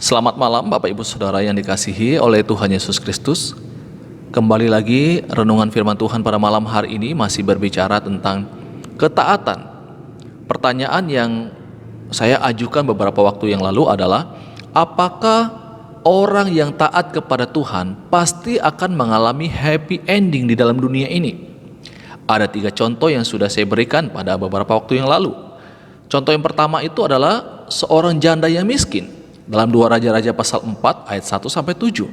Selamat malam Bapak Ibu Saudara yang dikasihi oleh Tuhan Yesus Kristus. Kembali lagi renungan firman Tuhan pada malam hari ini masih berbicara tentang ketaatan. Pertanyaan yang saya ajukan beberapa waktu yang lalu adalah, apakah orang yang taat kepada Tuhan pasti akan mengalami happy ending di dalam dunia ini? Ada 3 contoh yang sudah saya berikan pada beberapa waktu yang lalu. Contoh yang pertama itu adalah seorang janda yang miskin dalam 2 Raja-Raja pasal 4 ayat 1 sampai 7.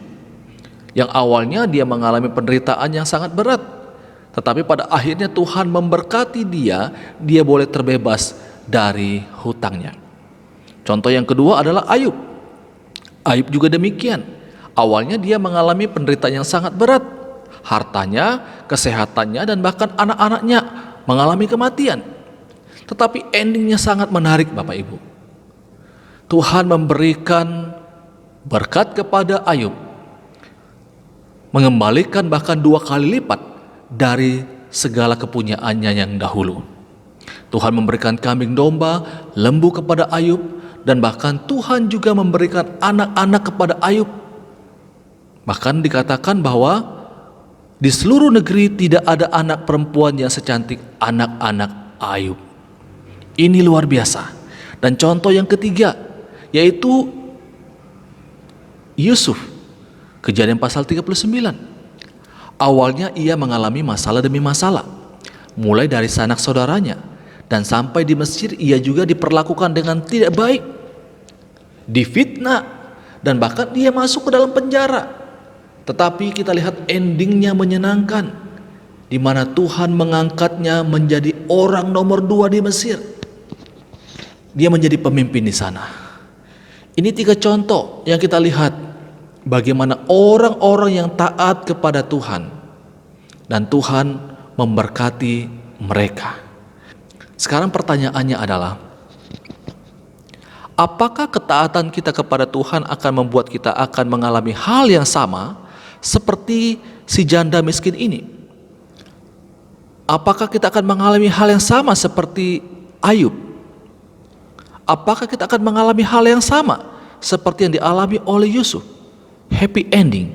Yang awalnya dia mengalami penderitaan yang sangat berat, tetapi pada akhirnya Tuhan memberkati dia boleh terbebas dari hutangnya. Contoh yang kedua adalah Ayub. Ayub juga demikian. Awalnya dia mengalami penderitaan yang sangat berat. Hartanya, kesehatannya, dan bahkan anak-anaknya mengalami kematian. Tetapi endingnya sangat menarik Bapak Ibu. Tuhan memberikan berkat kepada Ayub, mengembalikan bahkan 2 kali lipat dari segala kepunyaannya yang dahulu. Tuhan memberikan kambing domba, lembu kepada Ayub, dan bahkan Tuhan juga memberikan anak-anak kepada Ayub. Bahkan dikatakan bahwa di seluruh negeri tidak ada anak perempuan yang secantik anak-anak Ayub. Ini luar biasa. Dan contoh yang ketiga yaitu Yusuf. Kejadian pasal 39. Awalnya ia mengalami masalah demi masalah, mulai dari sanak saudaranya, dan sampai di Mesir ia juga diperlakukan dengan tidak baik, difitnah, dan bahkan dia masuk ke dalam penjara. Tetapi kita lihat endingnya menyenangkan, di mana Tuhan mengangkatnya menjadi orang nomor 2 di Mesir. Dia menjadi pemimpin di sana. Ini 3 contoh yang kita lihat bagaimana orang-orang yang taat kepada Tuhan dan Tuhan memberkati mereka. Sekarang pertanyaannya adalah, apakah ketaatan kita kepada Tuhan akan membuat kita akan mengalami hal yang sama seperti si janda miskin ini? Apakah kita akan mengalami hal yang sama seperti Ayub? Apakah kita akan mengalami hal yang sama seperti yang dialami oleh Yusuf? Happy ending.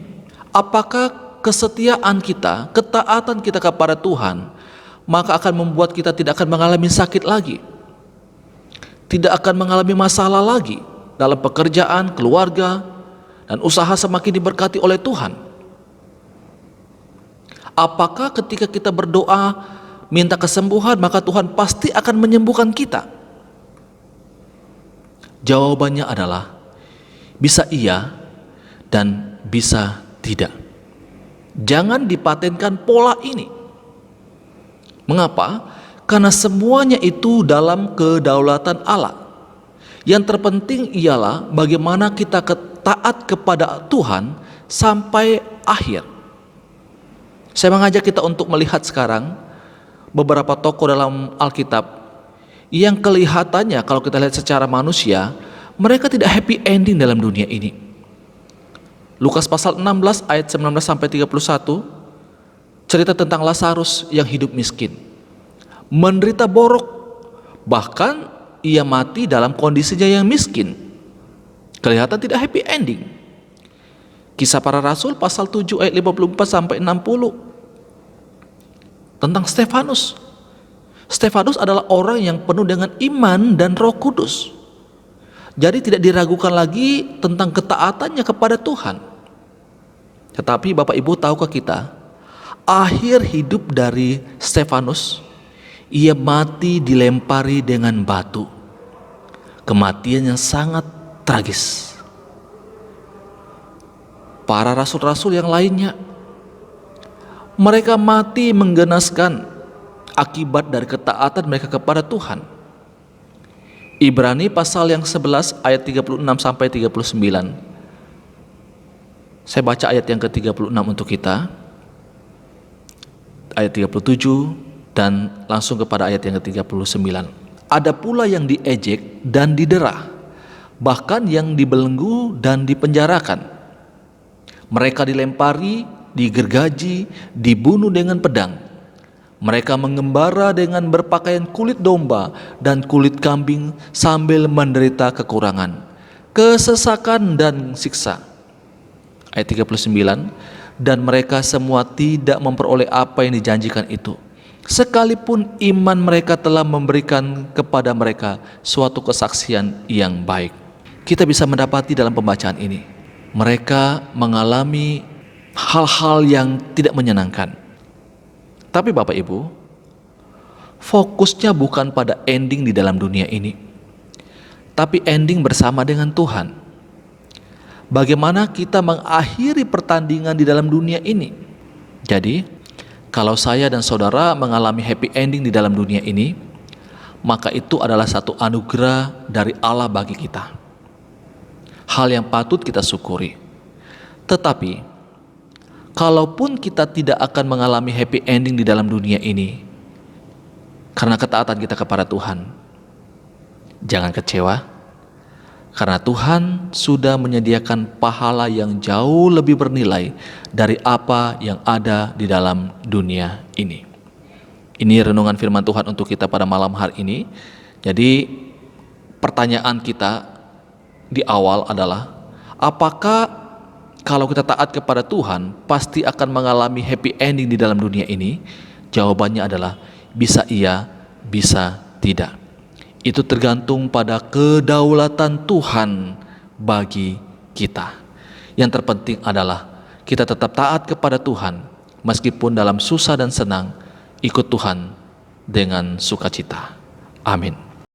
Apakah kesetiaan kita, ketaatan kita kepada Tuhan maka akan membuat kita tidak akan mengalami sakit lagi, tidak akan mengalami masalah lagi dalam pekerjaan, keluarga, dan usaha semakin diberkati oleh Tuhan? Apakah ketika kita berdoa minta kesembuhan maka Tuhan pasti akan menyembuhkan kita? Jawabannya adalah bisa iya dan bisa tidak. Jangan dipatenkan pola ini. Mengapa? Karena semuanya itu dalam kedaulatan Allah. Yang terpenting ialah bagaimana kita taat kepada Tuhan sampai akhir. Saya mengajak kita untuk melihat sekarang beberapa tokoh dalam Alkitab yang kelihatannya kalau kita lihat secara manusia, mereka tidak happy ending dalam dunia ini. Lukas pasal 16 ayat 19 sampai 31 cerita tentang Lazarus yang hidup miskin, menderita borok, bahkan ia mati dalam kondisinya yang miskin. Kelihatan tidak happy ending. Kisah Para Rasul pasal 7 ayat 54 sampai 60 tentang Stefanus. Stefanus adalah orang yang penuh dengan iman dan Roh Kudus. Jadi tidak diragukan lagi tentang ketaatannya kepada Tuhan. Tetapi Bapak Ibu tahukah kita, akhir hidup dari Stefanus, ia mati dilempari dengan batu. Kematian yang sangat tragis. Para rasul-rasul yang lainnya, mereka mati menggenaskan akibat dari ketaatan mereka kepada Tuhan. Ibrani pasal yang 11 ayat 36 sampai 39. Saya baca ayat yang ke-36 untuk kita. Ayat 37 dan langsung kepada ayat yang ke-39. Ada pula yang diejek dan didera, bahkan yang dibelenggu dan dipenjarakan. Mereka dilempari, digergaji, dibunuh dengan pedang. Mereka mengembara dengan berpakaian kulit domba dan kulit kambing sambil menderita kekurangan. kesesakan dan siksa. Ayat 39, dan mereka semua tidak memperoleh apa yang dijanjikan itu, sekalipun iman mereka telah memberikan kepada mereka suatu kesaksian yang baik. Kita bisa mendapati dalam pembacaan ini, mereka mengalami hal-hal yang tidak menyenangkan. Tapi Bapak Ibu, fokusnya bukan pada ending di dalam dunia ini, tapi ending bersama dengan Tuhan. Bagaimana kita mengakhiri pertandingan di dalam dunia ini. Jadi, kalau saya dan saudara mengalami happy ending di dalam dunia ini, maka itu adalah satu anugerah dari Allah bagi kita. Hal yang patut kita syukuri. Tetapi, kalaupun kita tidak akan mengalami happy ending di dalam dunia ini, karena ketaatan kita kepada Tuhan, jangan kecewa. Karena Tuhan sudah menyediakan pahala yang jauh lebih bernilai dari apa yang ada di dalam dunia ini. Ini renungan firman Tuhan untuk kita pada malam hari ini. Jadi pertanyaan kita di awal adalah, apakah kalau kita taat kepada Tuhan pasti akan mengalami happy ending di dalam dunia ini? Jawabannya adalah bisa iya, bisa tidak. Itu tergantung pada kedaulatan Tuhan bagi kita. Yang terpenting adalah kita tetap taat kepada Tuhan, meskipun dalam susah dan senang, ikut Tuhan dengan sukacita. Amin.